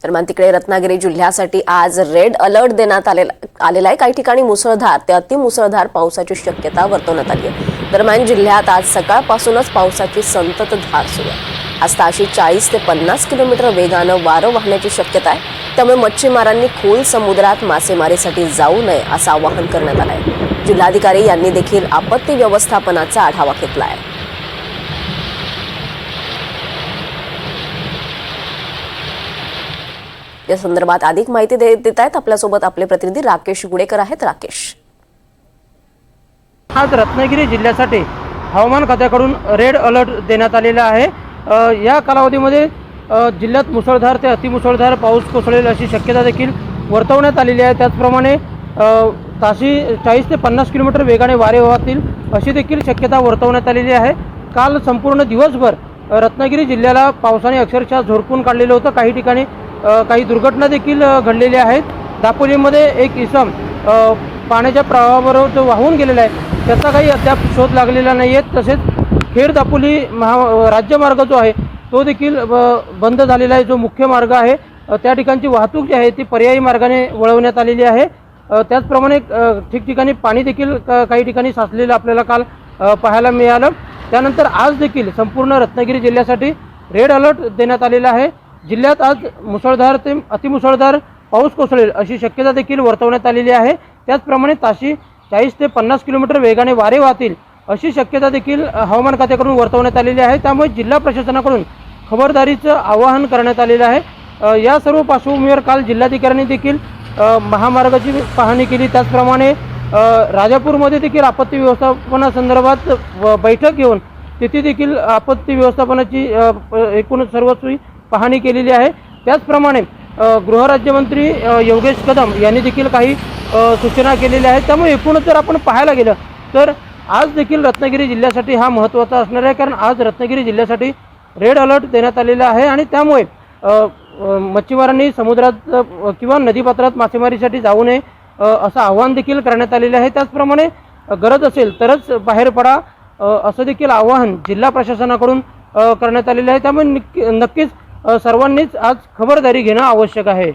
दरम्यान तिकडे रत्नागिरी जिल्ह्यासाठी आज रेड अलर्ट देण्यात आलेला आहे। काही ठिकाणी मुसळधार ते अतिमुसळधार पावसाची शक्यता वर्तवण्यात आली आहे। दरम्यान जिल्ह्यात आज सकाळपासूनच पावसाची संततधार सुरू आहे। आज ताशी 40 ते 50 किलोमीटर वेगानं वारं वाहण्याची शक्यता आहे। त्यामुळे मच्छीमारांनी खोल समुद्रात मासेमारीसाठी जाऊ नये असं आवाहन करण्यात आलं आहे। जिल्हाधिकारी यांनी देखील आपत्ती व्यवस्थापनाचा आढावा घेतला आहे। या संदर्भात अधिक माहिती देत आहेत आपल्यासोबत आपले प्रतिनिधी राकेश गुडेकर आहेत। राकेश, आज रत्नागिरी जिल्ह्यासाठी हवामान खात्याकडून रेड अलर्ट देण्यात आलेला आहे। या कालावधीमध्ये जिल्ह्यात मुसळधार ते अतिमुसळधार पाऊस कोसळेल अशी शक्यता देखील वर्तवण्यात आलेली आहे। त्याचप्रमाणे ताशी 40 ते 50 किलोमीटर वेगाने वारे वाहतील अशी देखील शक्यता वर्तवण्यात आलेली आहे। काल संपूर्ण दिवसभर रत्नागिरी जिल्ह्याला पावसाने अक्षरशः झोडपून काढलेलं होतं। काही ठिकाणी काही दुर्घटना देखील घडलेल्या आहेत। दापोलीमध्ये एक इसम पाण्याच्या प्रवाहाबरोबर जो वाहून गेलेला आहे त्याचा काही अद्याप शोध लागलेला नाही आहे। तसेच खेड दापोली राज्यमार्ग जो आहे तो देखील बंद झालेला आहे। जो मुख्य मार्ग आहे त्या ठिकाणची वाहतूक जी आहे ती पर्यायी मार्गाने वळवण्यात आलेली आहे। त्याचप्रमाणे ठिकठिकाणी पाणी देखील काही ठिकाणी साचलेलं आपल्याला काल पाहायला मिळालं। त्यानंतर आज देखील संपूर्ण रत्नागिरी जिल्ह्यासाठी रेड अलर्ट देण्यात आलेला आहे। जिल्ह्यात आज मुसळधार ते अतिमुसळधार पाऊस कोसळेल अशी शक्यता देखील वर्तवण्यात आलेली आहे। त्याचप्रमाणे ताशी 40 ते 50 किलोमीटर वेगाने वारे वाहतील अशी शक्यता देखील हवामान खात्याकडून वर्तवण्यात आलेली आहे। त्यामुळे जिल्हा प्रशासनाकडून खबरदारीचं आवाहन करण्यात आलेलं आहे। या सर्व पार्श्वभूमीवर काल जिल्हाधिकाऱ्यांनी देखील महामार्गाची पाहणी केली। त्याचप्रमाणे राजापूरमध्ये देखील आपत्ती व्यवस्थापनासंदर्भात बैठक घेऊन तिथे देखील आपत्ती व्यवस्थापनाची एकूण सर्वस्वी पाहणी केलेली आहे। त्याचप्रमाणे गृहराज्यमंत्री योगेश कदम यांनी देखील काही सूचना केलेल्या आहेत। त्यामुळे एकूणच जर आपण पाहायला गेलं तर आज देखील रत्नागिरी जिल्ह्यासाठी हा महत्त्वाचा असणार आहे, कारण आज रत्नागिरी जिल्ह्यासाठी रेड अलर्ट देण्यात आलेला आहे आणि त्यामुळे मच्छीमारांनी समुद्रात किंवा नदीपात्रात मासेमारीसाठी जाऊ नये असं आवाहन देखील करण्यात आलेलं आहे। त्याचप्रमाणे गरज असेल तरच बाहेर पडा असं देखील आवाहन जिल्हा प्रशासनाकडून करण्यात आलेलं आहे। त्यामुळे नक्कीच सर्वांनीच आज खबरदारी घेणं आवश्यक आहे।